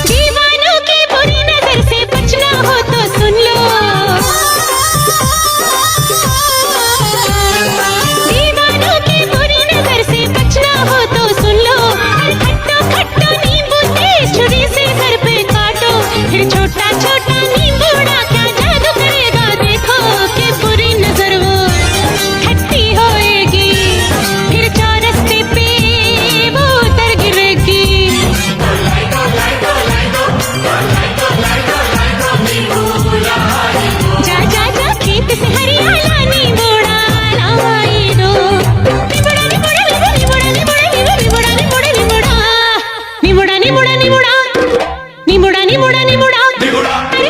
दीवानों की बुरी नजर से बचना हो तो सुन लो, दीवानों की बुरी नजर से बचना हो तो सुन लो। खट्टा खट्टा नींबू तेज छुरी से सर पे काटो, फिर छोटा छोटा नींबूड़ा क्या जादू करेगा देखो, कि बुरी नजर वो खट्टी होएगी, फिर चौरस्ते पे वो उतर गिरेगी। जा जा जा खेत से हरियाला नींबूड़ा लाई दो, नींबूड़ा नींबूड़ा नींबूड़ा नींबूड़ा नींबूड़ा नींबूड़ा नींबूड़ा नींबूड़ा नींबूड़ा नींबूड़ा नींबूड़ा नींबूड़ा नींबूड़ा नींबूड़ा। अरे